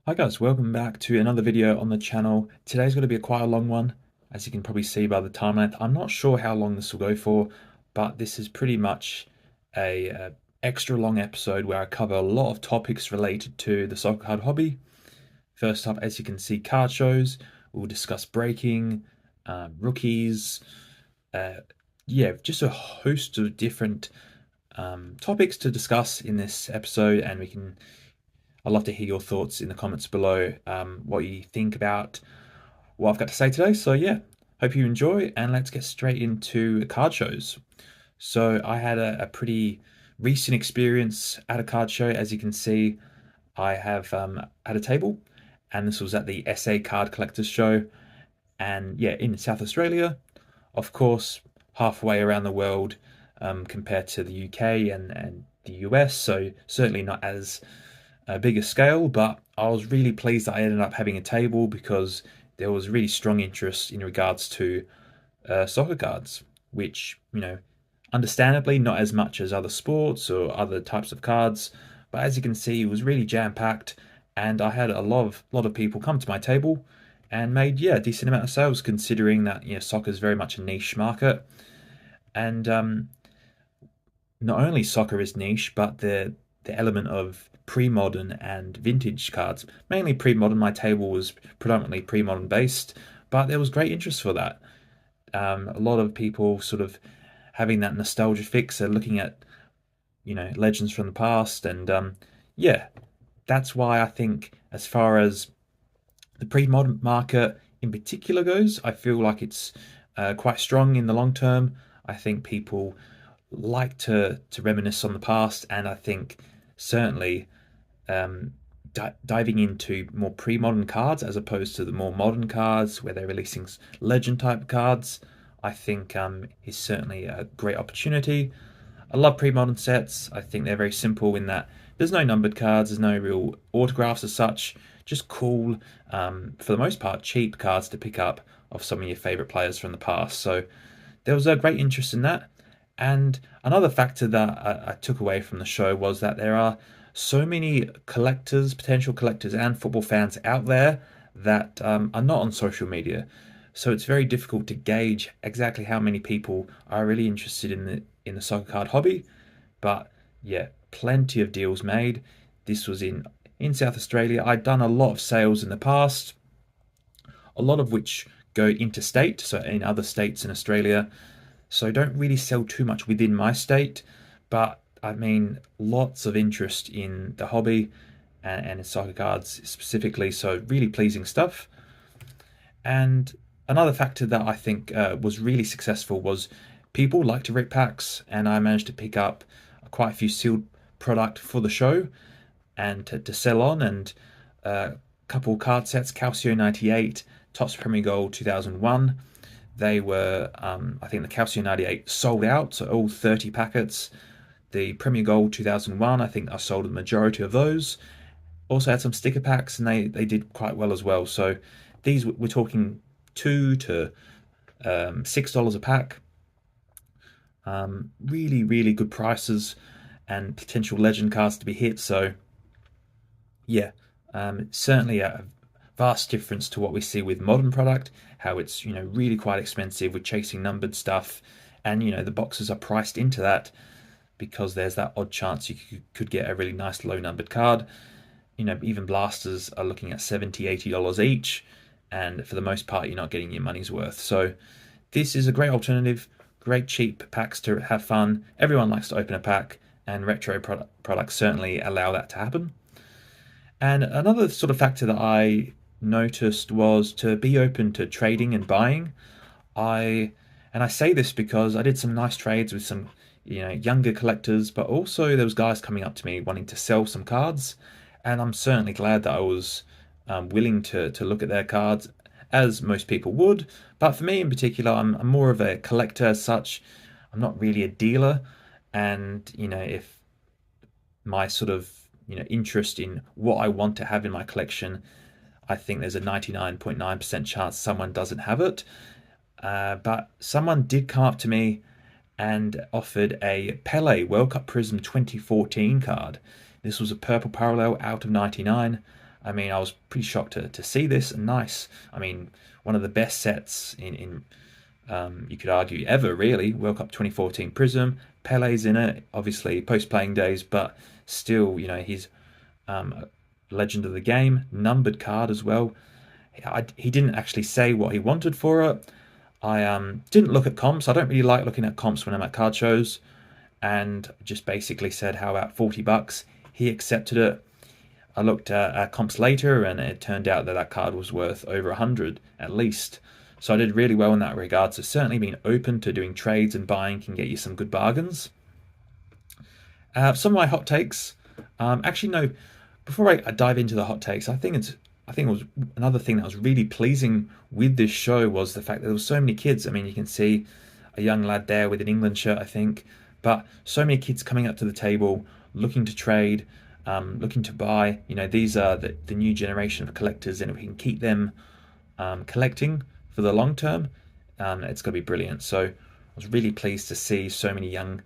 Hi guys, welcome back to another video on the channel. Today's going to be quite a long one, as you can probably see by the time length. I'm not sure how long this will go for, but this is pretty much a extra long episode where I cover a lot of topics related to the soccer card hobby. First up, as you can see, card shows. We'll discuss breaking, rookies, uh, yeah, just a host of different topics to discuss in this episode, and I'd love to hear your thoughts in the comments below, what you think about what I've got to say today. So yeah, hope you enjoy, and let's get straight into card shows. So I had a pretty recent experience at a card show. As you can see, I have at a table, and this was at the SA Card Collectors Show, and yeah, in South Australia, of course, halfway around the world, compared to the UK and the US. So certainly not as a bigger scale, but I was really pleased that I ended up having a table because there was really strong interest in regards to soccer cards, which, understandably not as much as other sports or other types of cards, but as you can see, it was really jam packed, and I had a lot of people come to my table and made a decent amount of sales considering that soccer is very much a niche market, and not only soccer is niche, but the element of pre-modern and vintage cards. Mainly pre-modern. My table was predominantly pre-modern based, but there was great interest for that. A lot of people sort of having that nostalgia fix. They're looking at legends from the past, and yeah, that's why I think as far as the pre-modern market in particular goes, I feel like it's quite strong in the long term. I think people like to reminisce on the past, and I think certainly um, diving into more pre-modern cards as opposed to the more modern cards where they're releasing legend type cards, I think is certainly a great opportunity. I love pre-modern sets. I think they're very simple in that there's no numbered cards, there's no real autographs as such, just cool, for the most part, cheap cards to pick up of some of your favorite players from the past. So there was a great interest in that. And another factor that I took away from the show was that there are so many collectors, potential collectors, and football fans out there that are not on social media. So it's very difficult to gauge exactly how many people are really interested in the soccer card hobby. But yeah, plenty of deals made. This was in South Australia. I'd done a lot of sales in the past, a lot of which go interstate, so in other states in Australia. So don't really sell too much within my state, but I mean, lots of interest in the hobby and in soccer cards specifically. So really pleasing stuff. And another factor that I think was really successful was people like to rip packs, and I managed to pick up quite a few sealed product for the show and to sell on, and a couple card sets, Calcio 98, Topps Premier Gold 2001. They were, I think the Calcio 98 sold out, so all 30 packets. The Premier Gold 2001, I think I sold the majority of those. Also had some sticker packs, and they did quite well as well. So these, we're talking $2 to $6 a pack. Really, really good prices and potential legend cards to be hit. So yeah, certainly a vast difference to what we see with modern product, how it's really quite expensive with chasing numbered stuff, and the boxes are priced into that because there's that odd chance you could get a really nice low numbered card. Even blasters are looking at $70-$80 each, and for the most part you're not getting your money's worth. So this is a great alternative, great cheap packs to have fun. Everyone likes to open a pack, and retro products certainly allow that to happen. And another sort of factor that I noticed was to be open to trading and buying. I say this because I did some nice trades with some younger collectors, but also there was guys coming up to me wanting to sell some cards, and I'm certainly glad that I was willing to look at their cards, as most people would. But for me in particular, I'm more of a collector as such. I'm not really a dealer, and if my sort of interest in what I want to have in my collection, I think there's a 99.9% chance someone doesn't have it. But someone did come up to me and offered a Pele World Cup Prism 2014 card. This was a purple parallel out of 99. I mean, I was pretty shocked to see this. Nice. I mean, one of the best sets in you could argue ever, really. World Cup 2014 Prism. Pele's in it, obviously post playing days, but still, he's a legend of the game. Numbered card as well. He didn't actually say what he wanted for it. I didn't look at comps. I don't really like looking at comps when I'm at card shows, and just basically said, "How about $40?" He accepted it. I looked at comps later, and it turned out that that card was worth over 100 at least. So I did really well in that regard. So certainly being open to doing trades and buying can get you some good bargains. Some of my hot takes. Actually, no. Before I dive into the hot takes, I think it was another thing that was really pleasing with this show was the fact that there was so many kids. I mean, you can see a young lad there with an England shirt, I think, but so many kids coming up to the table, looking to trade, looking to buy. These are the new generation of collectors, and if we can keep them collecting for the long term, it's going to be brilliant. So I was really pleased to see so many young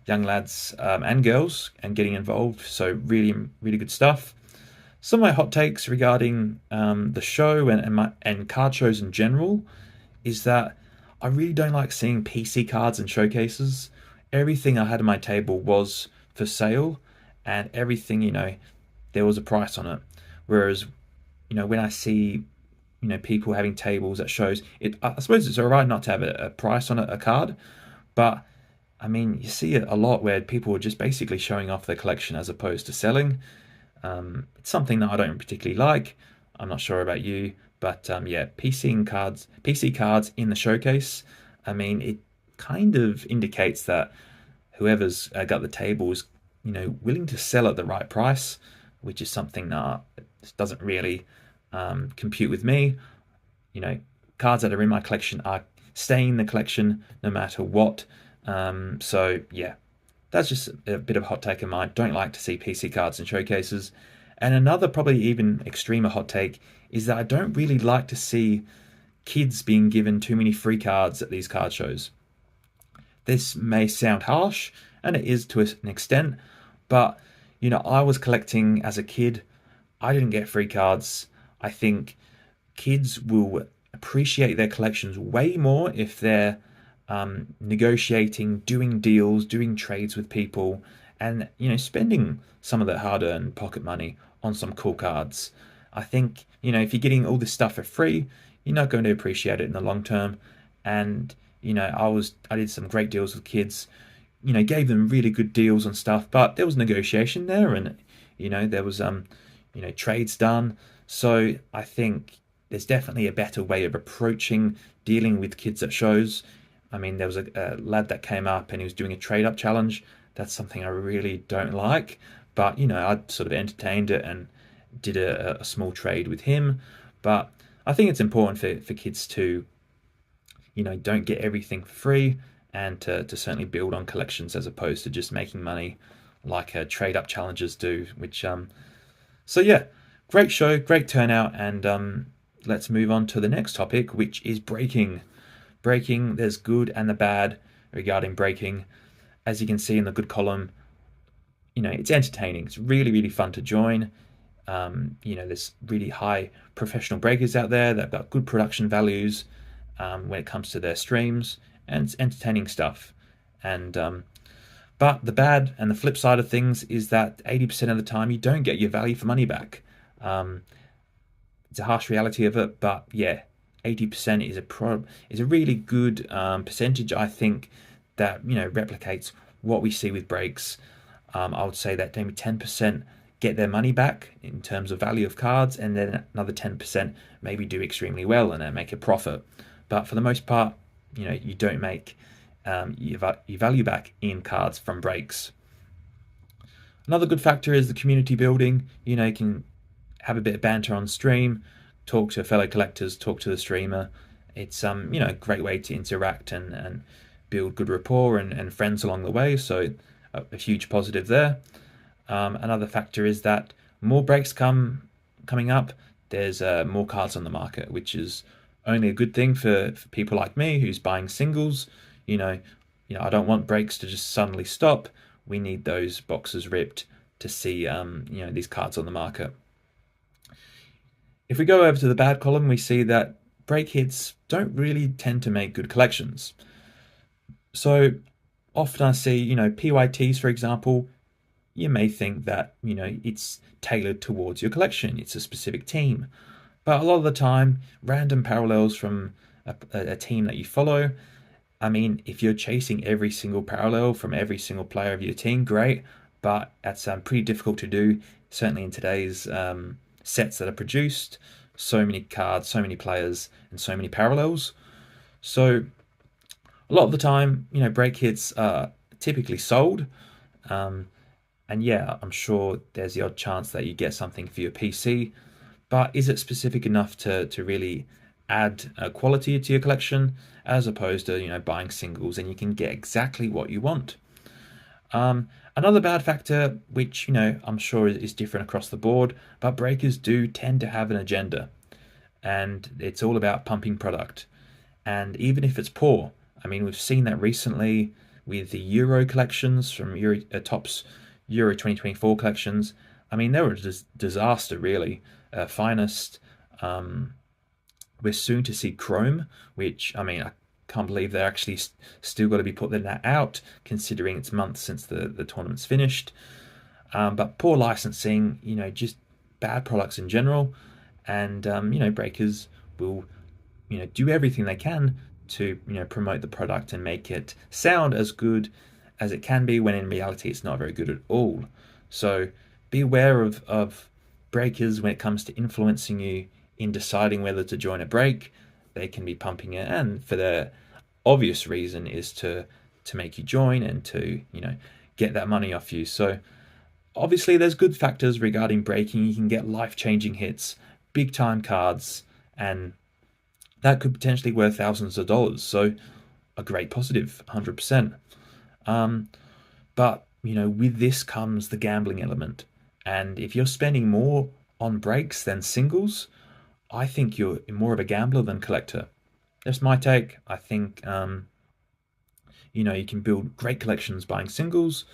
lads and girls and getting involved. So really, really good stuff. Some of my hot takes regarding the show and card shows in general is that I really don't like seeing PC cards and showcases. Everything I had on my table was for sale, and everything, there was a price on it. Whereas, when I see, people having tables at shows, I suppose it's alright not to have a price on a card, but I mean, you see it a lot where people are just basically showing off their collection as opposed to selling. It's something that I don't particularly like. I'm not sure about you, but yeah, PC cards in the showcase. I mean, it kind of indicates that whoever's got the table is, willing to sell at the right price, which is something that doesn't really compute with me. Cards that are in my collection are staying in the collection no matter what. So yeah, that's just a bit of a hot take of mine. Don't like to see PC cards in showcases. And another, probably even extremer hot take, is that I don't really like to see kids being given too many free cards at these card shows. This may sound harsh, and it is to an extent, but I was collecting as a kid. I didn't get free cards. I think kids will appreciate their collections way more if they're negotiating, doing deals, doing trades with people, and spending some of their hard-earned pocket money on some cool cards. I think if you're getting all this stuff for free, you're not going to appreciate it in the long term. And I did some great deals with kids, gave them really good deals on stuff, but there was negotiation there, and there was trades done. So I think there's definitely a better way of approaching dealing with kids at shows. I mean, there was a lad that came up and he was doing a trade up challenge. That's something I really don't like, but I sort of entertained it and did a small trade with him. But I think it's important for kids to don't get everything for free, and to certainly build on collections as opposed to just making money like trade up challenges do. Which so yeah, great show, great turnout, and let's move on to the next topic, which is breaking. Breaking, there's good and the bad regarding breaking. As you can see in the good column, it's entertaining. It's really, really fun to join. There's really high professional breakers out there that have got good production values when it comes to their streams, and it's entertaining stuff. And but the bad and the flip side of things is that 80% of the time you don't get your value for money back. It's a harsh reality of it, but yeah, 80% is a really good percentage, I think, that replicates what we see with breaks. I would say that maybe 10% get their money back in terms of value of cards, and then another 10% maybe do extremely well and make a profit. But for the most part, you don't make your value back in cards from breaks. Another good factor is the community building. You can have a bit of banter on stream, talk to fellow collectors, talk to the streamer. It's a great way to interact and build good rapport and friends along the way. So a huge positive there. Another factor is that more breaks coming up. There's more cards on the market, which is only a good thing for people like me who's buying singles. I don't want breaks to just suddenly stop. We need those boxes ripped to see these cards on the market. If we go over to the bad column, we see that break hits don't really tend to make good collections. So often I see, PYTs, for example, you may think that, it's tailored towards your collection, it's a specific team. But a lot of the time, random parallels from a team that you follow. I mean, if you're chasing every single parallel from every single player of your team, great, but that's pretty difficult to do, certainly in today's sets that are produced. So many cards, so many players, and so many parallels. So a lot of the time, break hits are typically sold. Um, and yeah, I'm sure there's the odd chance that you get something for your PC, but is it specific enough to really add quality to your collection as opposed to buying singles and you can get exactly what you want? Another bad factor, which I'm sure is different across the board, but breakers do tend to have an agenda, and it's all about pumping product. And even if it's poor, I mean, we've seen that recently with the Euro collections from Topps Euro 2024 collections. I mean, they were a disaster, really. Finest. We're soon to see Chrome, which, I mean, I can't believe they're actually still got to be putting that out, considering it's months since the tournament's finished. But poor licensing, just bad products in general. And, breakers will do everything they can to promote the product and make it sound as good as it can be, when in reality it's not very good at all. So be aware of breakers when it comes to influencing you in deciding whether to join a break. They can be pumping it, and for the obvious reason is to make you join and to get that money off you. So obviously there's good factors regarding breaking. You can get life-changing hits, big time cards, and that could potentially worth thousands of dollars. So a great positive, 100%. But with this comes the gambling element, and if you're spending more on breaks than singles, I think you're more of a gambler than collector. That's my take. I think you can build great collections buying singles,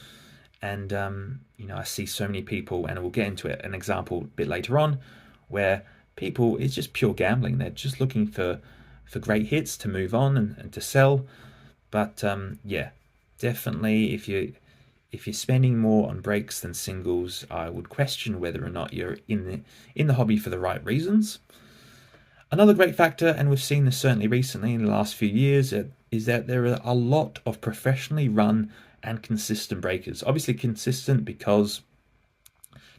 and I see so many people, and we'll get into it, an example a bit later on, where people, it's just pure gambling. They're just looking for great hits to move on and to sell. But yeah, definitely if you're spending more on breaks than singles, I would question whether or not you're in the hobby for the right reasons. Another great factor, and we've seen this certainly recently in the last few years, is that there are a lot of professionally run and consistent breakers. Obviously consistent because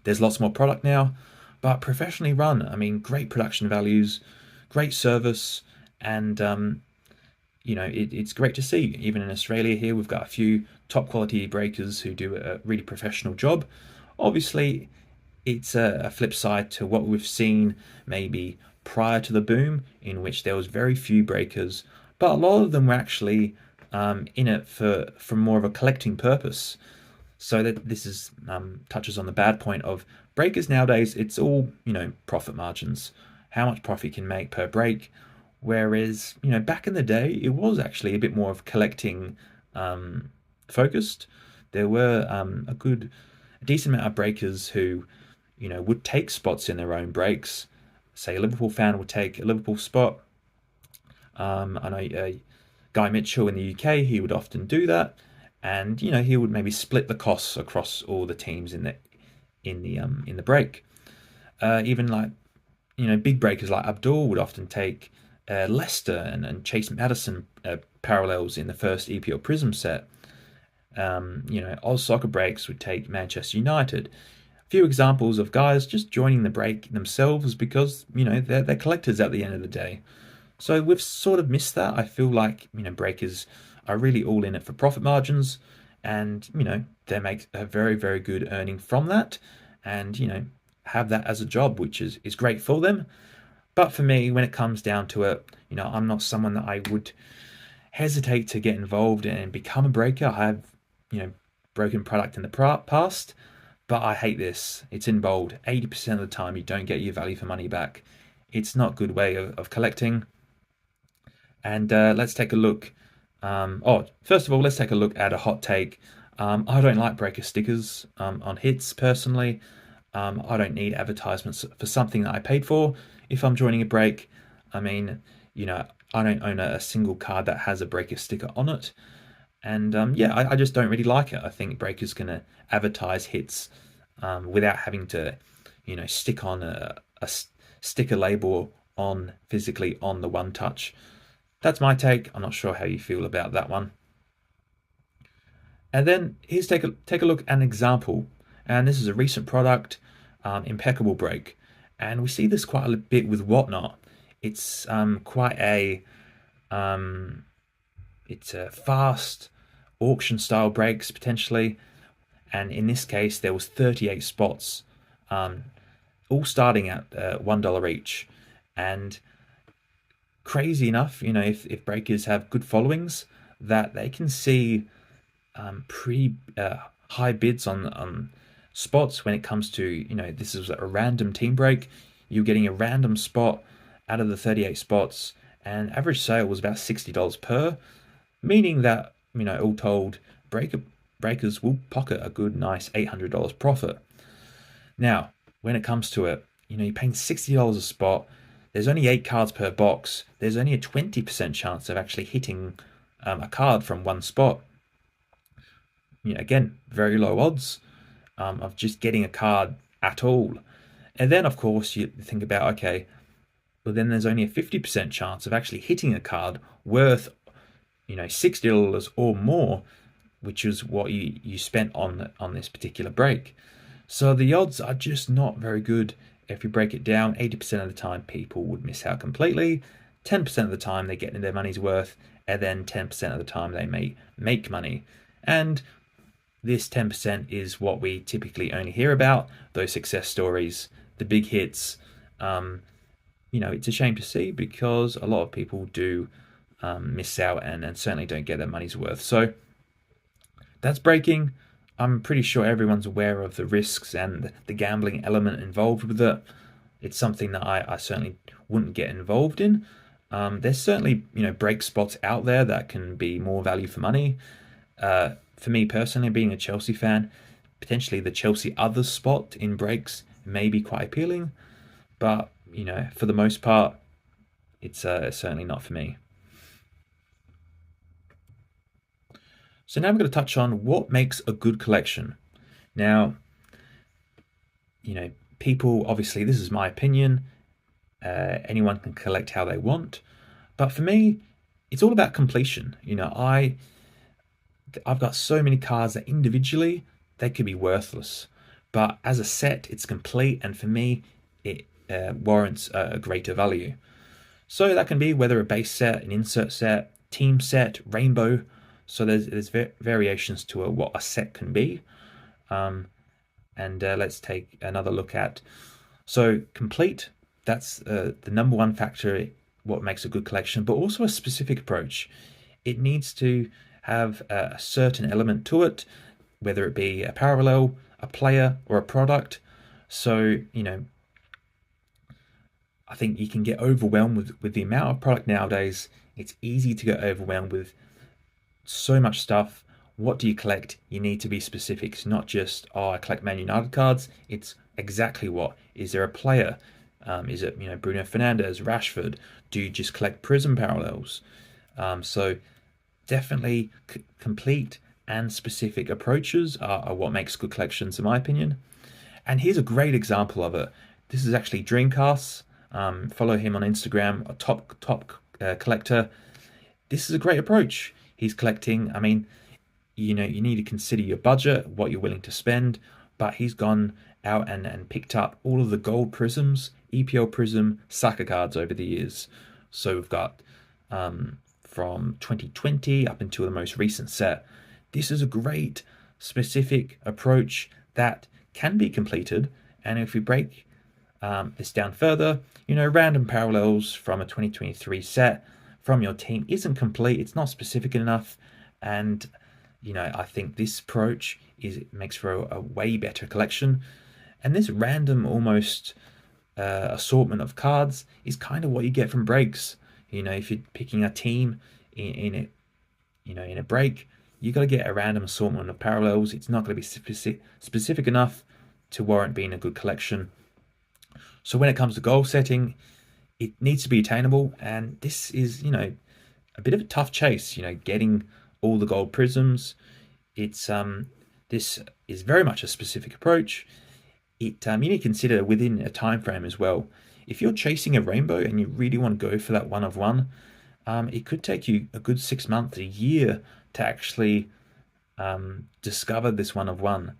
there's lots more product now, but professionally run, I mean, great production values, great service, and it's great to see. Even in Australia here, we've got a few top quality breakers who do a really professional job. Obviously, it's a flip side to what we've seen maybe prior to the boom, in which there was very few breakers, but a lot of them were actually in it for more of a collecting purpose. So that this is touches on the bad point of breakers nowadays. It's all profit margins, how much profit you can make per break. Whereas back in the day, it was actually a bit more of collecting focused. There were a decent amount of breakers who would take spots in their own breaks. Say a Liverpool fan would take a Liverpool spot. I know Guy Mitchell in the UK, he would often do that, and he would maybe split the costs across all the teams in the break. Even like big breakers like Abdul would often take Leicester and Chase Madison parallels in the first EPL Prism set. Oz Soccer breaks would take Manchester United. A few examples of guys just joining the break themselves because they're collectors at the end of the day. So we've sort of missed that. I feel like breakers are really all in it for profit margins, and they make a very, very good earning from that, and have that as a job, which is great for them. But for me, when it comes down to it, I'm not someone that I would hesitate to get involved and become a breaker. I have broken product in the past, but I hate this. It's in bold. 80% of the time you don't get your value for money back. It's not a good way of collecting. And let's take a look. First of all, let's take a look at a hot take. I don't like breaker stickers on hits personally. I don't need advertisements for something that I paid for. if I'm joining a break. I mean, you know, I don't own a single card that has a breaker sticker on it. And yeah, I just don't really like it. I think breakers can advertise hits without having to, stick on a sticker label on physically on the one touch. That's my take. I'm not sure how you feel about that one. And then here's take a look at an example. And this is a recent product, impeccable break. And we see this quite a bit with Whatnot. It's quite um, it's a fast auction style breaks potentially. And in this case, there was 38 spots, um, all starting at $1 each. And crazy enough, if breakers have good followings, that they can see pretty high bids on spots when it comes to, this is a random team break. You're getting a random spot out of the 38 spots, and average sale was about $60 per, meaning that, all told, breakers will pocket a good, nice $800 profit. Now, when it comes to it, you're paying $60 a spot. There's only 8 cards per box. There's only a 20% chance of actually hitting a card from one spot. Again, very low odds of just getting a card at all. And then, of course, you think about, okay, well, then there's only a 50% chance of actually hitting a card worth, $60 or more, which is what you spent on this particular break. So the odds are just not very good. If you break it down, 80% of the time people would miss out completely, 10% of the time they get their money's worth, and then 10% of the time they may make money. And this 10% is what we typically only hear about, those success stories, the big hits. It's a shame to see because a lot of people do miss out and certainly don't get their money's worth. So that's breaking. I'm pretty sure everyone's aware of the risks and the gambling element involved with it. It's something that I certainly wouldn't get involved in. There's certainly break spots out there that can be more value for money. For me personally, being a Chelsea fan, potentially the Chelsea others spot in breaks may be quite appealing, but for the most part, it's certainly not for me. So now I'm going to touch on what makes a good collection. Now, people, obviously, this is my opinion. Anyone can collect how they want. But for me, it's all about completion. I've got so many cards that individually, they could be worthless. But as a set, it's complete. And for me, it warrants a greater value. So that can be whether a base set, an insert set, team set, rainbow. So there's variations to what a set can be. And let's take another look at. So complete, that's the number one factor, what makes a good collection, but also a specific approach. It needs to have a certain element to it, whether it be a parallel, a player, or a product. So, I think you can get overwhelmed with the amount of product nowadays. It's easy to get overwhelmed with so much stuff. What do you collect? You need to be specific. It's not just, I collect Man United cards. It's exactly what. Is there a player? Is it, Bruno Fernandes, Rashford? Do you just collect Prism parallels? So definitely complete and specific approaches are what makes good collections, in my opinion. And here's a great example of it. This is actually Dreamcast. Follow him on Instagram, a top collector. This is a great approach. He's collecting, you need to consider your budget, what you're willing to spend, but he's gone out and picked up all of the gold prisms, EPL prism, Saka cards over the years. So we've got from 2020 up until the most recent set. This is a great specific approach that can be completed. And if we break this down further, random parallels from a 2023 set from your team isn't complete. It's not specific enough. And, I think this approach makes for a way better collection. And this random almost assortment of cards is kind of what you get from breaks. If you're picking a team in a break, you got to get a random assortment of parallels. It's not going to be specific enough to warrant being a good collection. So when it comes to goal setting, it needs to be attainable, and this is, a bit of a tough chase, getting all the gold prisms. It's this is very much a specific approach. You need to consider within a time frame as well. If you're chasing a rainbow and you really want to go for that one of one, it could take you a good 6 months, a year to actually discover this one of one.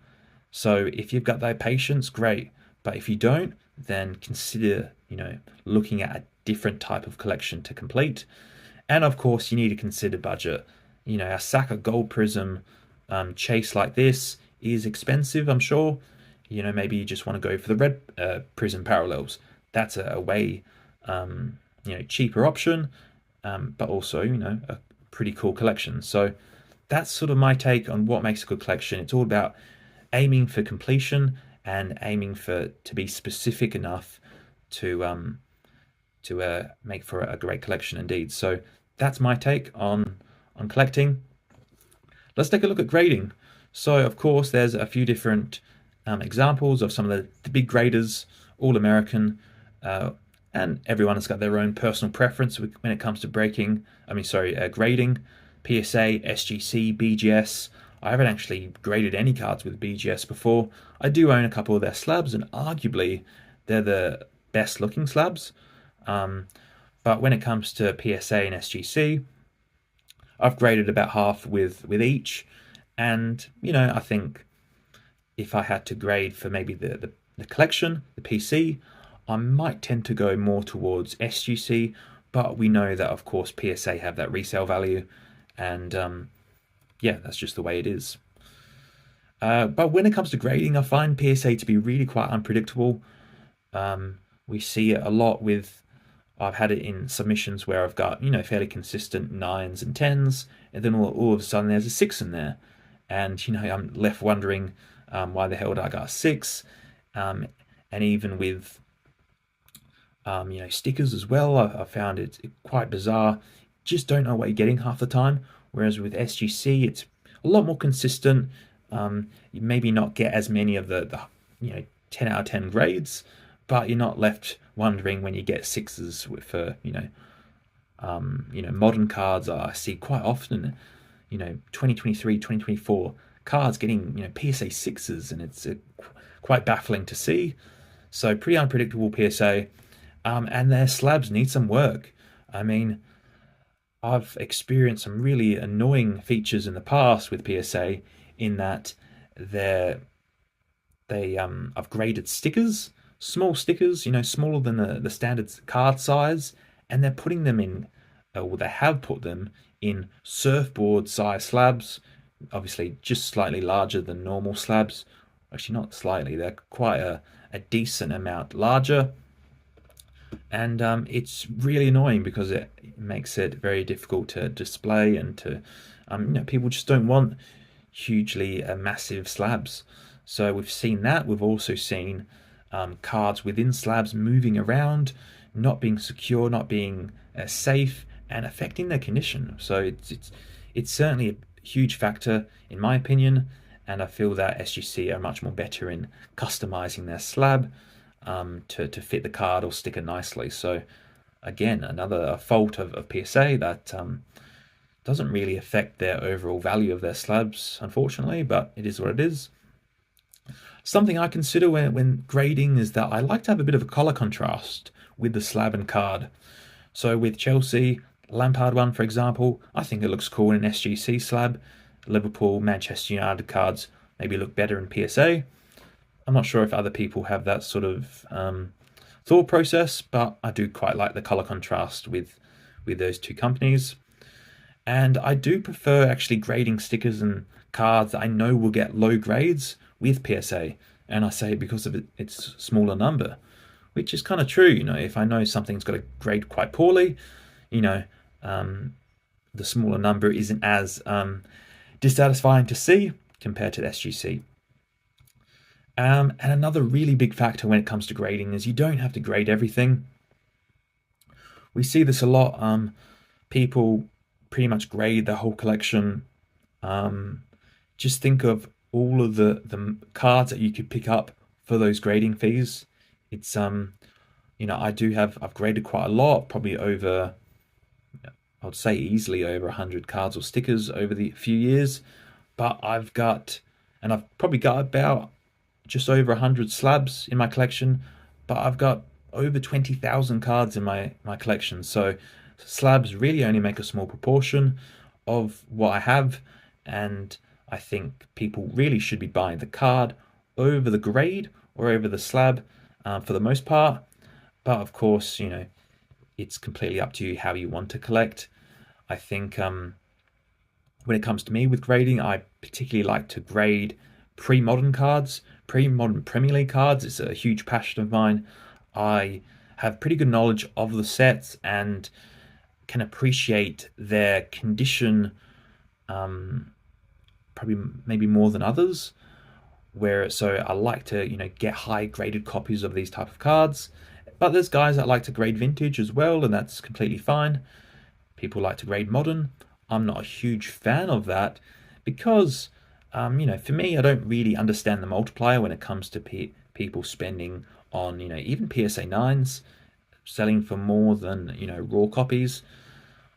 So if you've got that patience, great. But if you don't, then consider, looking at a different type of collection to complete. And of course, you need to consider budget. A sack of gold prism chase like this is expensive, I'm sure. Maybe you just want to go for the red prism parallels. That's a way, cheaper option, but also, a pretty cool collection. So that's sort of my take on what makes a good collection. It's all about aiming for completion and aiming to be specific enough to make for a great collection indeed. So that's my take on collecting. Let's take a look at grading. So of course there's a few different examples of some of the big graders, all American, and everyone has got their own personal preference when it comes to grading. PSA, SGC, BGS. I haven't actually graded any cards with BGS before. I do own a couple of their slabs, and arguably they're the best looking slabs. But when it comes to PSA and SGC, I've graded about half with each, and I think if I had to grade for maybe the collection, the PC, I might tend to go more towards SGC, but we know that of course PSA have that resale value, and yeah, that's just the way it is. But when it comes to grading, I find PSA to be really quite unpredictable. We see it a lot with, I've had it in submissions where I've got, fairly consistent 9s and 10s, and then all of a sudden there's a 6 in there. And, I'm left wondering why the hell did I got a 6? And even with, stickers as well, I found it quite bizarre. Just don't know what you're getting half the time. Whereas with SGC, it's a lot more consistent. You maybe not get as many of the 10 out of 10 grades, but you're not left wondering when you get 6s for modern cards. I see quite often 2023, 2024 cards getting PSA 6s, and it's quite baffling to see. So pretty unpredictable PSA, and their slabs need some work. I mean, I've experienced some really annoying features in the past with PSA, in that I've graded stickers, small stickers, smaller than the standard card size, and they're putting them in, or they have put them in surfboard size slabs, obviously just slightly larger than normal slabs. Actually, not slightly, they're quite a decent amount larger. And it's really annoying because it makes it very difficult to display, and to people just don't want hugely massive slabs. So we've seen that. We've also seen cards within slabs moving around, not being secure, not being safe, and affecting their condition. So it's certainly a huge factor in my opinion, and I feel that SGC are much more better in customizing their slab to fit the card or sticker nicely. So again, another fault of PSA that doesn't really affect their overall value of their slabs, unfortunately, but it is what it is. Something I consider when grading is that I like to have a bit of a color contrast with the slab and card. So with Chelsea, Lampard one, for example, I think it looks cool in an SGC slab. Liverpool, Manchester United cards maybe look better in PSA. I'm not sure if other people have that sort of thought process, but I do quite like the color contrast with those two companies. And I do prefer actually grading stickers and cards that I know will get low grades with PSA. And I say because of its smaller number, which is kind of true. If I know something's got a grade quite poorly, the smaller number isn't as dissatisfying to see compared to the SGC. And another really big factor when it comes to grading is you don't have to grade everything. We see this a lot. People pretty much grade the whole collection. Just think of all of the cards that you could pick up for those grading fees. It's I've graded quite a lot, probably over, I would say easily over 100 cards or stickers over the few years. But I've probably got about just over 100 slabs in my collection, but I've got over 20,000 cards in my collection. So slabs really only make a small proportion of what I have, and I think people really should be buying the card over the grade or over the slab for the most part. But of course, it's completely up to you how you want to collect. I think when it comes to me with grading, I particularly like to grade pre-modern cards, pre-modern Premier League cards. It's a huge passion of mine. I have pretty good knowledge of the sets and can appreciate their condition, probably maybe more than others. Where so I like to get high graded copies of these type of cards, but there's guys that like to grade vintage as well, and that's completely fine. People like to grade modern. I'm not a huge fan of that because, for me, I don't really understand the multiplier when it comes to people spending on, even PSA 9s selling for more than, raw copies,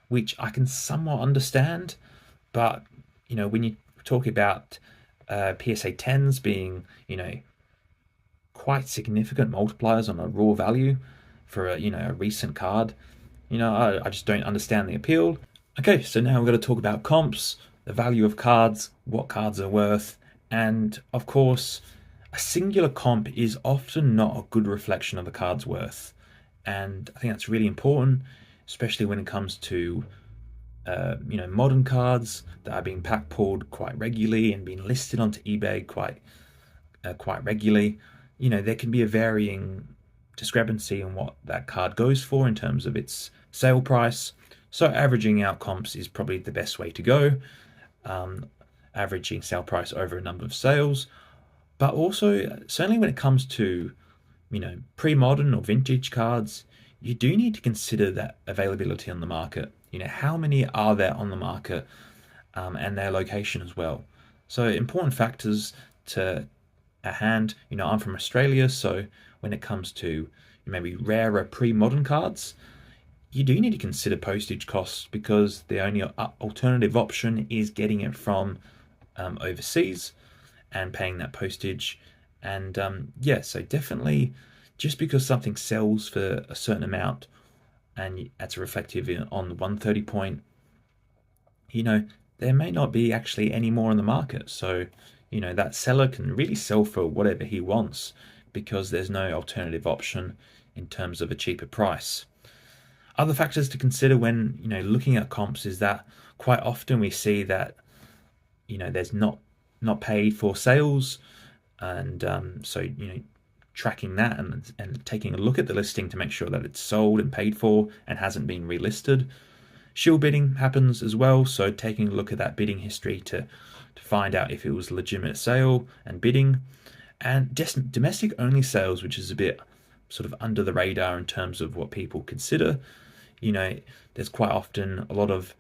which I can somewhat understand. But, when you talk about PSA 10s being, quite significant multipliers on a raw value for a recent card, I just don't understand the appeal. Okay, so now we're going to talk about comps, the value of cards, what cards are worth, and of course, a singular comp is often not a good reflection of the card's worth. And I think that's really important, especially when it comes to modern cards that are being pack pulled quite regularly and being listed onto eBay quite regularly. There can be a varying discrepancy in what that card goes for in terms of its sale price. So averaging out comps is probably the best way to go. Averaging sale price over a number of sales, but also certainly when it comes to pre-modern or vintage cards, you do need to consider that availability on the market. How many are there on the market, and their location as well. So important factors to at hand. I'm from Australia, so when it comes to maybe rarer pre-modern cards, you do need to consider postage costs because the only alternative option is getting it from overseas and paying that postage. And yeah, so definitely just because something sells for a certain amount and that's reflective on the 130 point, there may not be actually any more on the market. So, that seller can really sell for whatever he wants because there's no alternative option in terms of a cheaper price. Other factors to consider when looking at comps is that quite often we see that there's not paid for sales, and so tracking that and taking a look at the listing to make sure that it's sold and paid for and hasn't been relisted. Shield bidding happens as well, so taking a look at that bidding history to find out if it was a legitimate sale and bidding. And just domestic only sales, which is a bit sort of under the radar in terms of what people consider. There's quite often a lot of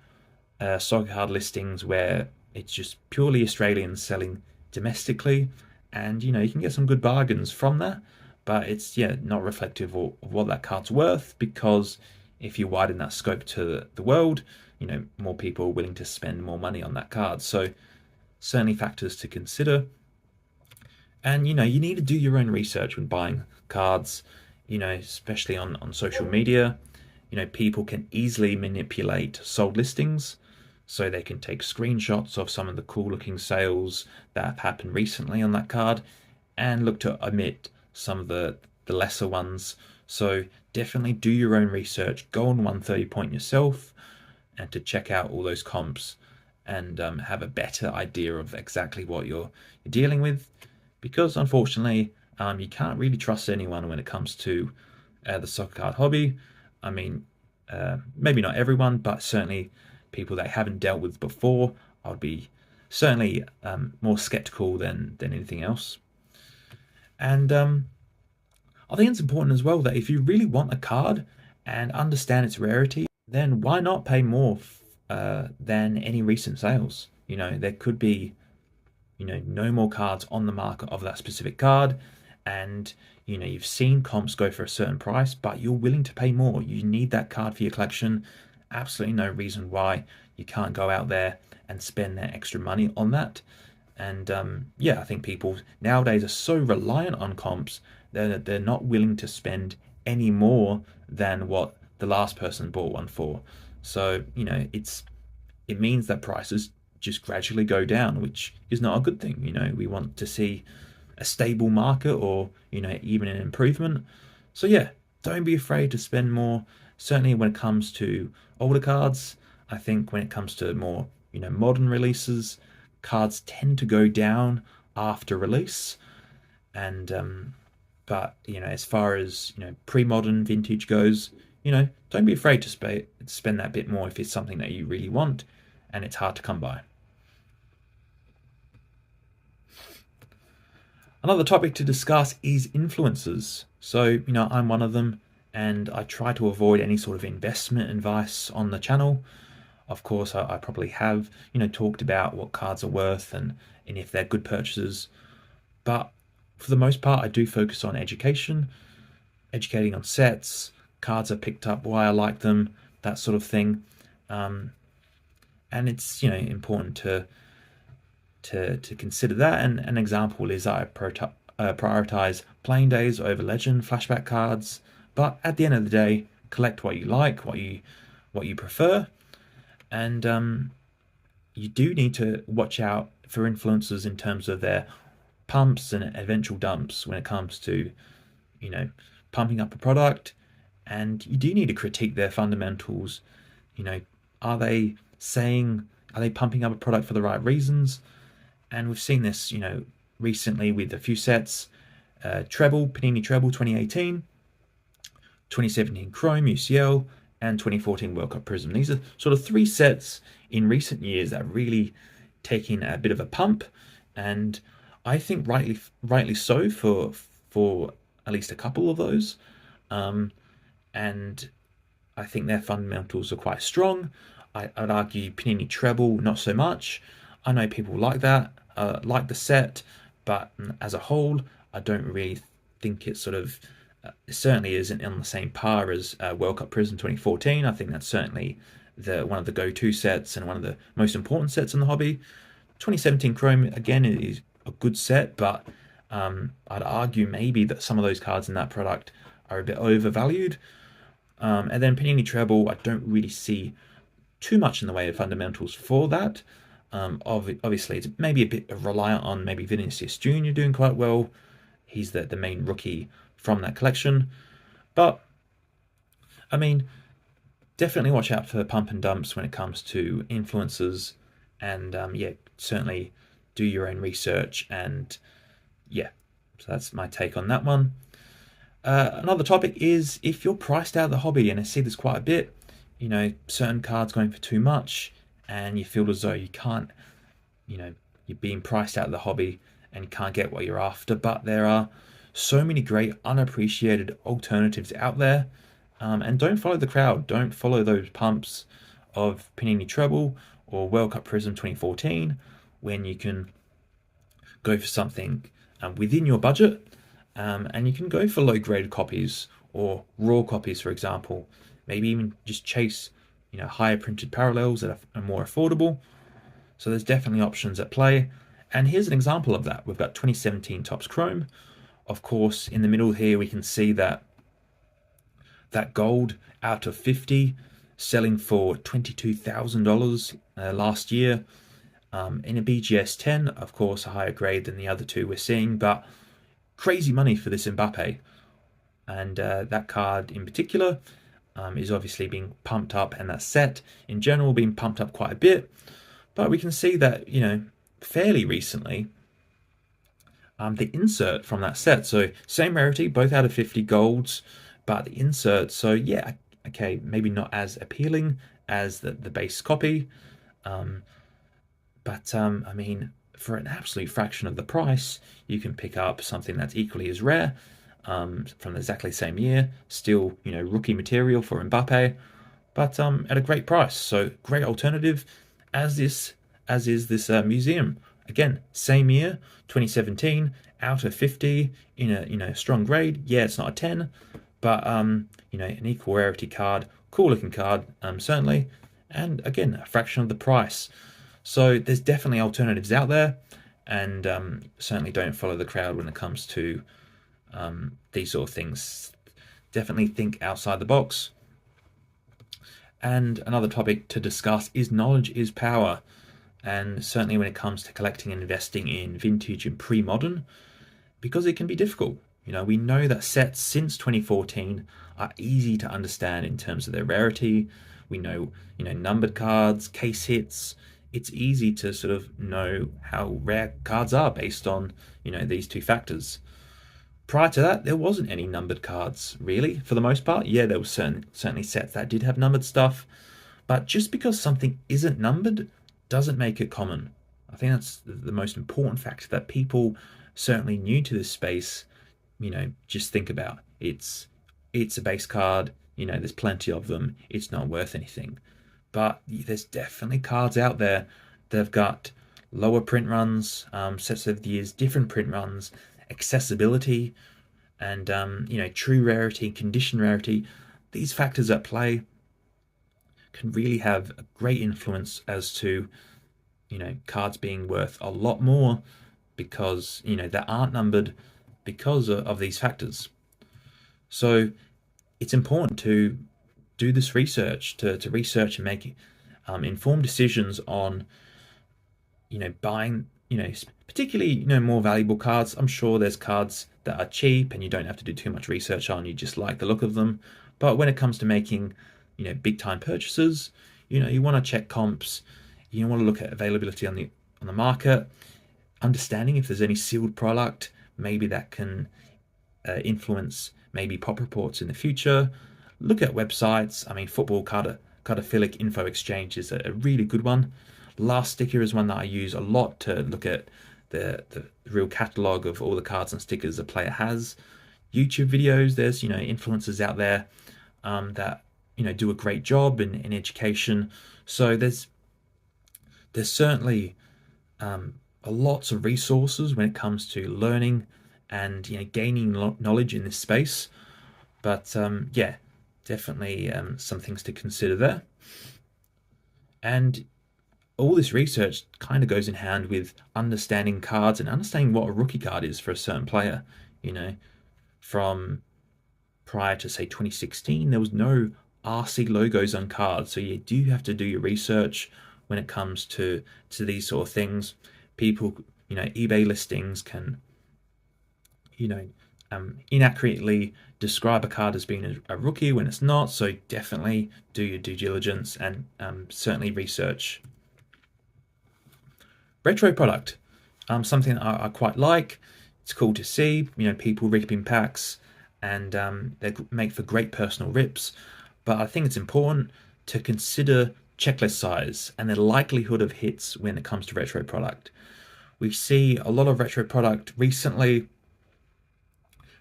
soccer card listings where it's just purely Australians selling domestically, and you can get some good bargains from that, but it's not reflective of what that card's worth, because if you widen that scope to the world, more people are willing to spend more money on that card. So certainly factors to consider. And you need to do your own research when buying cards, especially on social media. People can easily manipulate sold listings, so they can take screenshots of some of the cool looking sales that have happened recently on that card and look to omit some of the lesser ones. So definitely do your own research, go on 130 point yourself and to check out all those comps and have a better idea of exactly what you're dealing with, because unfortunately you can't really trust anyone when it comes to the soccer card hobby. I mean, maybe not everyone, but certainly people that I haven't dealt with before, I would be certainly more skeptical than anything else. And I think it's important as well that if you really want a card and understand its rarity, then why not pay more than any recent sales? There could be no more cards on the market of that specific card, and you've seen comps go for a certain price, but you're willing to pay more. You need that card for your collection. Absolutely no reason why you can't go out there and spend that extra money on that. And yeah, I think people nowadays are so reliant on comps that they're not willing to spend any more than what the last person bought one for. So it means that prices just gradually go down, which is not a good thing. We want to see a stable market, or even an improvement. So yeah, don't be afraid to spend more. Certainly when it comes to older cards, I think when it comes to more modern releases, cards tend to go down after release. And but as far as pre-modern vintage goes, don't be afraid to spend that bit more if it's something that you really want and it's hard to come by. Another topic to discuss is influencers. So, I'm one of them, and I try to avoid any sort of investment advice on the channel. Of course, I probably have, talked about what cards are worth and if they're good purchases. But for the most part, I do focus on education, educating on sets, cards I picked up, why I like them, that sort of thing. And it's important to consider that. And an example is I prioritize playing days over legend flashback cards. But at the end of the day, collect what you like, what you prefer, and you do need to watch out for influencers in terms of their pumps and eventual dumps when it comes to pumping up a product. And you do need to critique their fundamentals. Are they pumping up a product for the right reasons? And we've seen this recently with a few sets. Panini Treble 2018, 2017 Chrome UCL, and 2014 World Cup Prism. These are sort of three sets in recent years that are really taking a bit of a pump, and I think rightly so for at least a couple of those. And I think their fundamentals are quite strong. I'd argue Panini Treble not so much. I know people like that, like the set, but as a whole, I don't really think it certainly isn't on the same par as World Cup Prism 2014. I think that's certainly one of the go-to sets and one of the most important sets in the hobby. 2017 Chrome, again, is a good set, but I'd argue maybe that some of those cards in that product are a bit overvalued. And then Panini Treble, I don't really see too much in the way of fundamentals for that. Obviously, it's maybe a bit reliant on maybe Vinicius Jr. doing quite well. He's the main rookie from that collection. But, I mean, definitely watch out for pump and dumps when it comes to influencers. And, yeah, certainly do your own research. And, yeah, so that's my take on that one. Another topic is if you're priced out of the hobby, and I see this quite a bit, certain cards going for too much, and you feel as though you can't, you're being priced out of the hobby and you can't get what you're after. But there are so many great unappreciated alternatives out there, and don't follow the crowd. Don't follow those pumps of Panini Treble or World Cup Prism 2014 when you can go for something within your budget. And you can go for low-graded copies or raw copies, for example. Maybe even just chase, higher printed parallels that are more affordable. So there's definitely options at play. And here's an example of that. We've got 2017 Topps Chrome. Of course, in the middle here, we can see that gold out of 50 selling for $22,000 last year. In a BGS 10, of course, a higher grade than the other two we're seeing, but crazy money for this Mbappe. And that card in particular is obviously being pumped up, and that set in general being pumped up quite a bit. But we can see that, fairly recently, the insert from that set, so same rarity, both out of 50 golds, but the insert, so yeah, okay, maybe not as appealing as the base copy, but I mean, for an absolute fraction of the price, you can pick up something that's equally as rare, from exactly the same year, still, rookie material for Mbappe, but at a great price. So great alternative, as is this museum Again, same year, 2017, out of 50 in a strong grade. Yeah, it's not a 10, but an equal rarity card, cool looking card, certainly, and again, a fraction of the price. So there's definitely alternatives out there, and certainly don't follow the crowd when it comes to these sort of things. Definitely think outside the box. And another topic to discuss is knowledge is power. And certainly when it comes to collecting and investing in vintage and pre-modern, because it can be difficult. We know that sets since 2014 are easy to understand in terms of their rarity. We know, numbered cards, case hits. It's easy to sort of know how rare cards are based on, these two factors. Prior to that, there wasn't any numbered cards, really, for the most part. Yeah, there were certainly sets that did have numbered stuff, but just because something isn't numbered doesn't make it common. I think that's the most important factor that people certainly new to this space, just think about. It's a base card, there's plenty of them, it's not worth anything. But there's definitely cards out there that have got lower print runs, sets of the years, different print runs, accessibility, and true rarity, condition rarity. These factors at play can really have a great influence as to cards being worth a lot more because that aren't numbered because of these factors. So it's important to do this research, to research and make informed decisions on buying particularly more valuable cards. I'm sure there's cards that are cheap and you don't have to do too much research on, you just like the look of them. But when it comes to making big time purchases, you want to check comps, you want to look at availability on the market, understanding if there's any sealed product, maybe that can influence maybe pop reports in the future. Look at websites. I mean, football cardophilic info exchange is a really good one. Last Sticker is one that I use a lot to look at the real catalog of all the cards and stickers a player has. YouTube videos, there's influencers out there that do a great job in education. So there's certainly lots of resources when it comes to learning and gaining knowledge in this space. But yeah, definitely some things to consider there. And all this research kind of goes in hand with understanding cards and understanding what a rookie card is for a certain player. From prior to say 2016, there was no RC logos on cards, so you do have to do your research when it comes to these sort of things. People, eBay listings can inaccurately describe a card as being a rookie when it's not, so definitely do your due diligence and certainly research. Retro product, something I quite like. It's cool to see, people ripping packs, and they make for great personal rips. But I think it's important to consider checklist size and the likelihood of hits when it comes to retro product. We see a lot of retro product recently,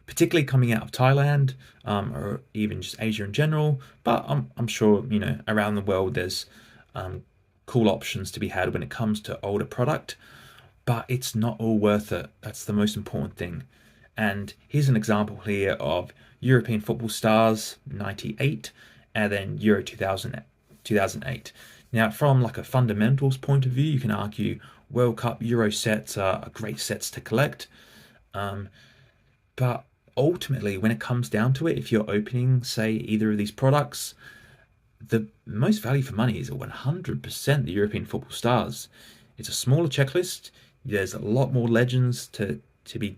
particularly coming out of Thailand, or even just Asia in general. But I'm sure around the world there's cool options to be had when it comes to older product. But it's not all worth it. That's the most important thing. And here's an example here of European football stars 98 and then Euro 2008. Now, from like a fundamentals point of view, you can argue World Cup Euro sets are great sets to collect. But ultimately, when it comes down to it, if you're opening, say, either of these products, the most value for money is 100% the European football stars. It's a smaller checklist. There's a lot more legends to be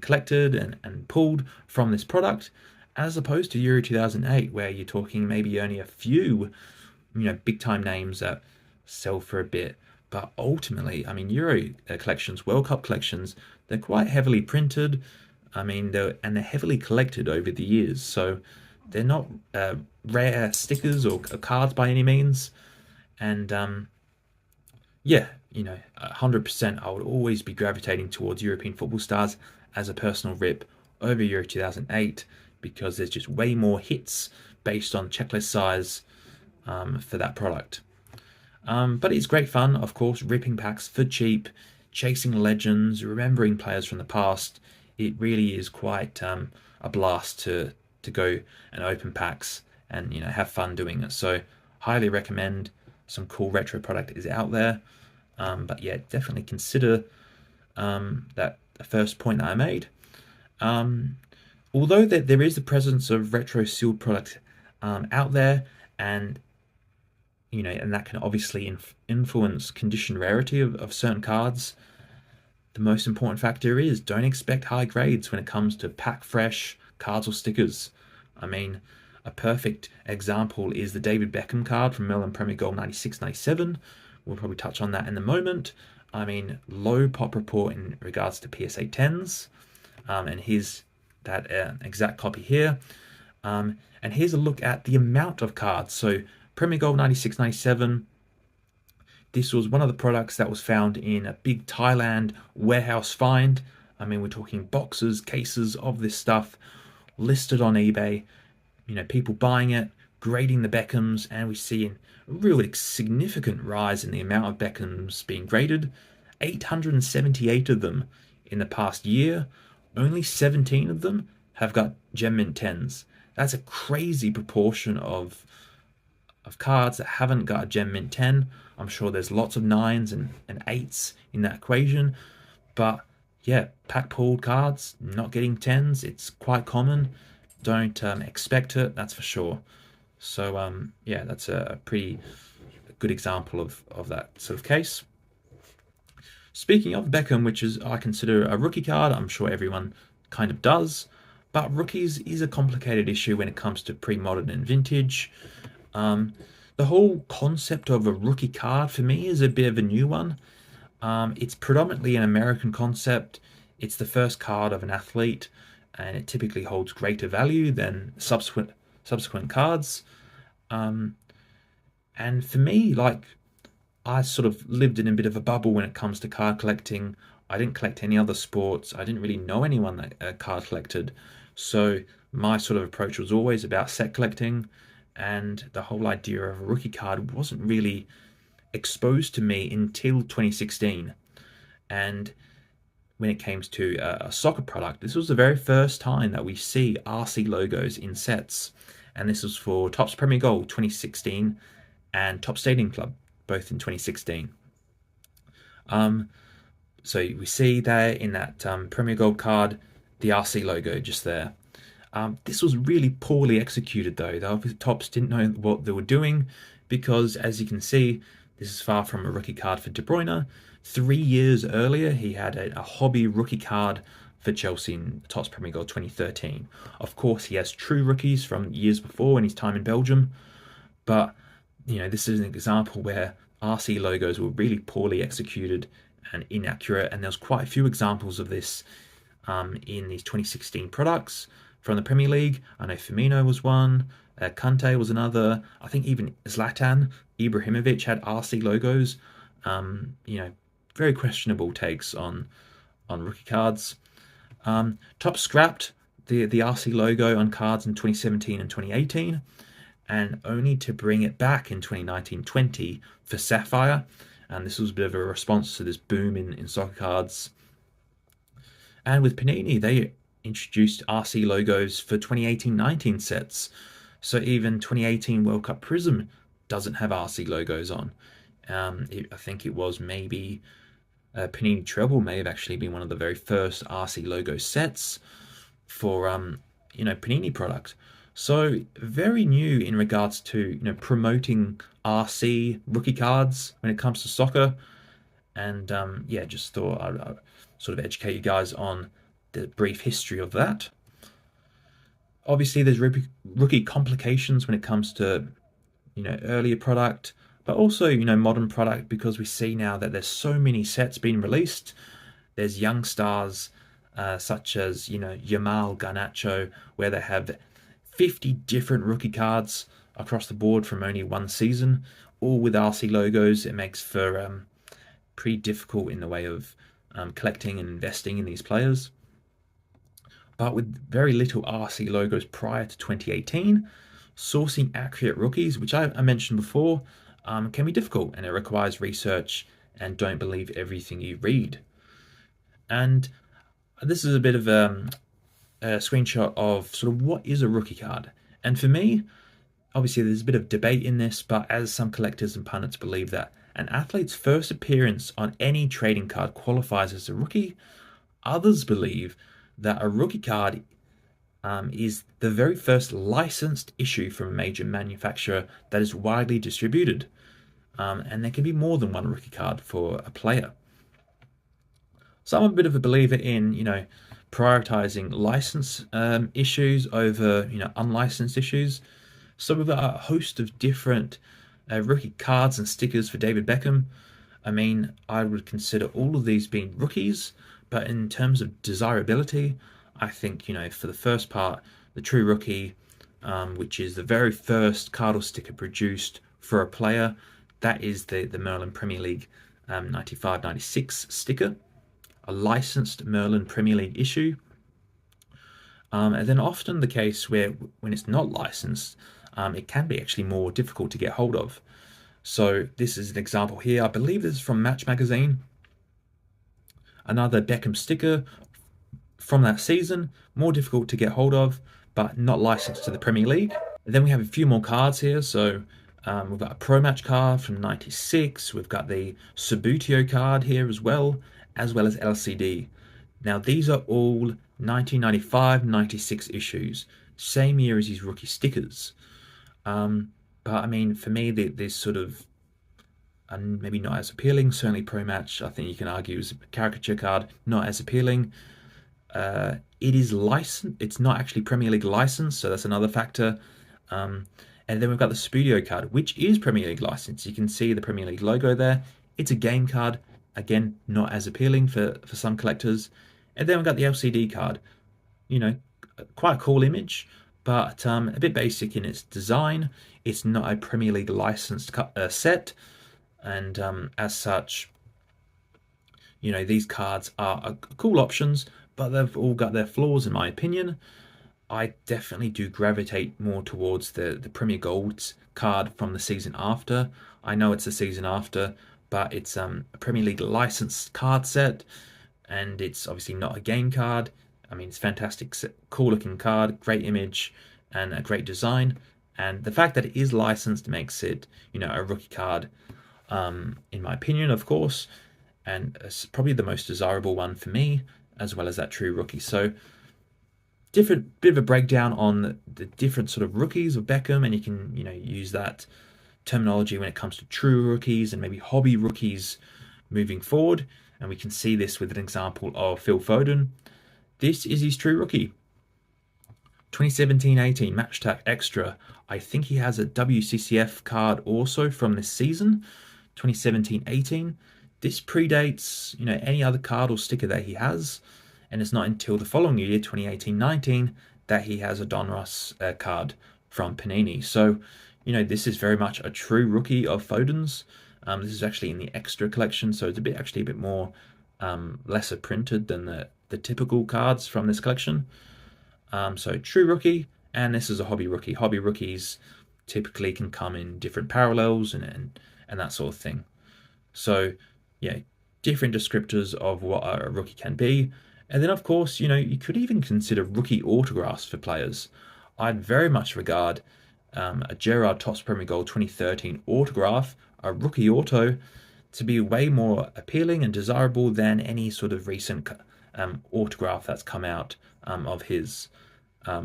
collected and pulled from this product, as opposed to Euro 2008, where you're talking maybe only a few, big time names that sell for a bit. But ultimately, I mean, Euro collections, World Cup collections, they're quite heavily printed. I mean, they're heavily collected over the years, so they're not rare stickers or cards by any means. And yeah, 100%, I would always be gravitating towards European football stars as a personal rip over Euro 2008 because there's just way more hits based on checklist size for that product. But it's great fun, of course, ripping packs for cheap. chasing legends, remembering players from the past. It really is quite a blast to go and open packs and have fun doing it. So highly recommend. Some cool retro product is out there. But yeah, definitely consider that first point that I made. Although there is the presence of retro sealed product out there, and and that can obviously influence condition rarity of certain cards. The most important factor is don't expect high grades when it comes to pack fresh cards or stickers. I mean, a perfect example is the David Beckham card from Merlin Premier Gold 96-97. We'll probably touch on that in a moment. I mean, low pop report in regards to PSA 10s. And here's that exact copy here. And here's a look at the amount of cards. So Premier Gold 96-97. This was one of the products that was found in a big Thailand warehouse find. I mean, we're talking boxes, cases of this stuff listed on eBay. People buying it, grading the Beckhams, and we see a really significant rise in the amount of Beckhams being graded. 878 of them in the past year. Only 17 of them have got Gem Mint 10s. That's a crazy proportion of cards that haven't got a Gem Mint 10. I'm sure there's lots of 9s and 8s in that equation. But yeah, pack pooled cards, not getting 10s, it's quite common. Don't expect it, that's for sure. So yeah, that's a pretty good example of that sort of case. Speaking of Beckham, which is I consider a rookie card, I'm sure everyone kind of does, but rookies is a complicated issue when it comes to pre-modern and vintage. The whole concept of a rookie card for me is a bit of a new one. It's predominantly an American concept. It's the first card of an athlete, and it typically holds greater value than subsequent cards. And for me, I sort of lived in a bit of a bubble when it comes to card collecting. I didn't collect any other sports. I didn't really know anyone that card collected. So my sort of approach was always about set collecting, and the whole idea of a rookie card wasn't really exposed to me until 2016. And when it came to a soccer product, this was the very first time that we see RC logos in sets. And this was for Topps Premier Gold 2016 and Topps Stadium Club, both in 2016. So we see there in that Premier Gold card, the RC logo just there. This was really poorly executed though. The Topps didn't know what they were doing, because as you can see, this is far from a rookie card for De Bruyne. 3 years earlier, he had a hobby rookie card for Chelsea in Topps Premier Gold 2013. Of course, he has true rookies from years before in his time in Belgium, but this is an example where RC logos were really poorly executed and inaccurate, and there's quite a few examples of this in these 2016 products from the Premier League. I know Firmino was one, Kante was another. I think even Zlatan Ibrahimovic had RC logos. Very questionable takes on rookie cards. Topps scrapped the RC logo on cards in 2017 and 2018, and only to bring it back in 2019-20 for Sapphire. And this was a bit of a response to this boom in soccer cards. And with Panini, they introduced RC logos for 2018-19 sets. So even 2018 World Cup Prism doesn't have RC logos on. I think it was maybe Panini Treble may have actually been one of the very first RC logo sets for Panini product. So very new in regards to promoting RC rookie cards when it comes to soccer. And yeah, just thought I'd sort of educate you guys on the brief history of that. Obviously, there's rookie complications when it comes to earlier product, but also modern product, because we see now that there's so many sets being released. There's young stars such as Yamal Garnacho, where they have 50 different rookie cards across the board from only one season, all with RC logos. It makes for pretty difficult in the way of collecting and investing in these players. But with very little RC logos prior to 2018, sourcing accurate rookies, which I mentioned before, can be difficult, and it requires research and don't believe everything you read. And this is a bit of a screenshot of sort of what is a rookie card. And for me, obviously there's a bit of debate in this, but as some collectors and pundits believe that an athlete's first appearance on any trading card qualifies as a rookie, others believe that a rookie card is the very first licensed issue from a major manufacturer that is widely distributed. And there can be more than one rookie card for a player. So I'm a bit of a believer in, prioritizing license issues over, unlicensed issues. So we've got a host of different rookie cards and stickers for David Beckham. I mean, I would consider all of these being rookies, but in terms of desirability, I think, for the first part, the true rookie, which is the very first card or sticker produced for a player, that is the Merlin Premier League 95-96 sticker, a licensed Merlin Premier League issue. And then often the case where when it's not licensed, it can be actually more difficult to get hold of. So this is an example here. I believe this is from Match Magazine. Another Beckham sticker from that season, more difficult to get hold of, but not licensed to the Premier League. And then we have a few more cards here. So we've got a Pro Match card from 96. We've got the Subutio card here as well as LCD. Now these are all 1995-96 issues, same year as his rookie stickers. But I mean, for me, this sort of maybe not as appealing. Certainly Pro Match, I think you can argue, is a caricature card, not as appealing. It is licensed. It's not actually Premier League licensed, so that's another factor. And then we've got the Studio card, which is Premier League licensed. You can see the Premier League logo there. It's a game card. Again, not as appealing for some collectors. And then we've got the LCD card. Quite a cool image, but a bit basic in its design. It's not a Premier League licensed set. And as such, these cards are cool options, but they've all got their flaws in my opinion. I definitely do gravitate more towards the Premier Golds card from the season after. I know it's the season after, but it's a Premier League licensed card set, and it's obviously not a game card. I mean, it's fantastic, cool looking card, great image, and a great design. And the fact that it is licensed makes it, a rookie card, in my opinion, of course, and it's probably the most desirable one for me, as well as that true rookie. So bit of a breakdown on the different sort of rookies of Beckham, and you can use that terminology when it comes to true rookies and maybe hobby rookies moving forward. And we can see this with an example of Phil Foden. This is his true rookie, 2017-18 Match Attack Extra. I think he has a WCCF card also from this season, 2017-18. This predates any other card or sticker that he has, and it's not until the following year, 2018-19, that he has a Donruss card from Panini. So, this is very much a true rookie of Foden's. This is actually in the extra collection, so it's actually a bit more lesser printed than the typical cards from this collection. So true rookie, and this is a hobby rookie. Hobby rookies typically can come in different parallels and that sort of thing. So yeah, different descriptors of what a rookie can be. And then of course, you could even consider rookie autographs for players. I'd very much regard a Gerrard Topps Premier Gold 2013 autograph, a rookie auto, to be way more appealing and desirable than any sort of recent autograph that's come out of his.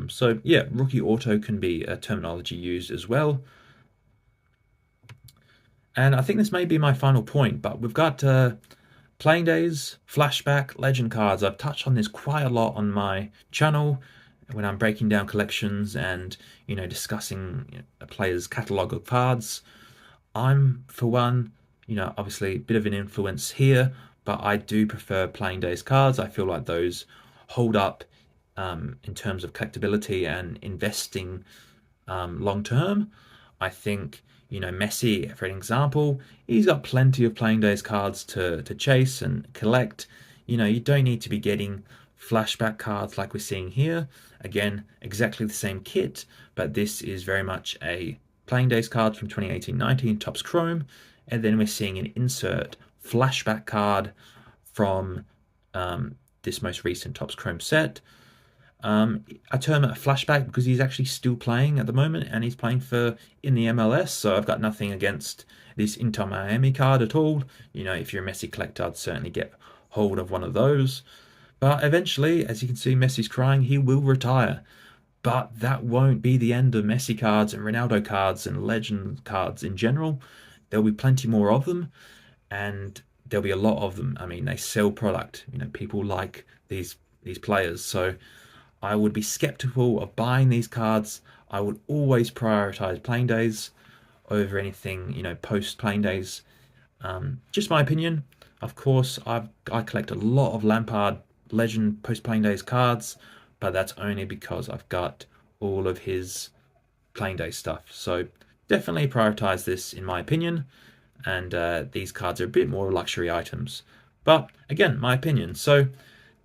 So yeah, rookie auto can be a terminology used as well. And I think this may be my final point, but we've got playing days, flashback, legend cards. I've touched on this quite a lot on my channel when I'm breaking down collections and discussing a player's catalogue of cards. I'm, for one, obviously a bit of an influence here, but I do prefer playing days cards. I feel like those hold up in terms of collectability and investing long term. I think Messi, for an example, he's got plenty of playing days cards to chase and collect. You don't need to be getting flashback cards like we're seeing here. Again, exactly the same kit, but this is very much a playing days card from 2018-19 Topps Chrome, and then we're seeing an insert flashback card from this most recent Topps Chrome set. I term it a flashback because he's actually still playing at the moment, and he's playing for in the MLS. So I've got nothing against this Inter Miami card at all. You know, if you're a Messi collector, I'd certainly get hold of one of those. But eventually, as you can see, Messi's crying. He will retire. But that won't be the end of Messi cards and Ronaldo cards and legend cards in general. There'll be plenty more of them, and there'll be a lot of them. I mean, they sell product. You know, people like these players. So I would be skeptical of buying these cards. I would always prioritize playing days over anything, you know, post playing days. Just my opinion. Of course, I collect a lot of Lampard Legend post playing days cards, but that's only because I've got all of his playing day stuff. So definitely prioritize this, in my opinion. And these cards are a bit more luxury items. But again, my opinion. So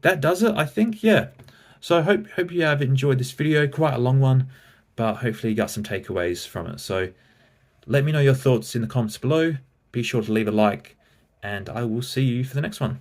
that does it, I think. Yeah. So I hope you have enjoyed this video. Quite a long one, but hopefully you got some takeaways from it. So let me know your thoughts in the comments below. Be sure to leave a like, and I will see you for the next one.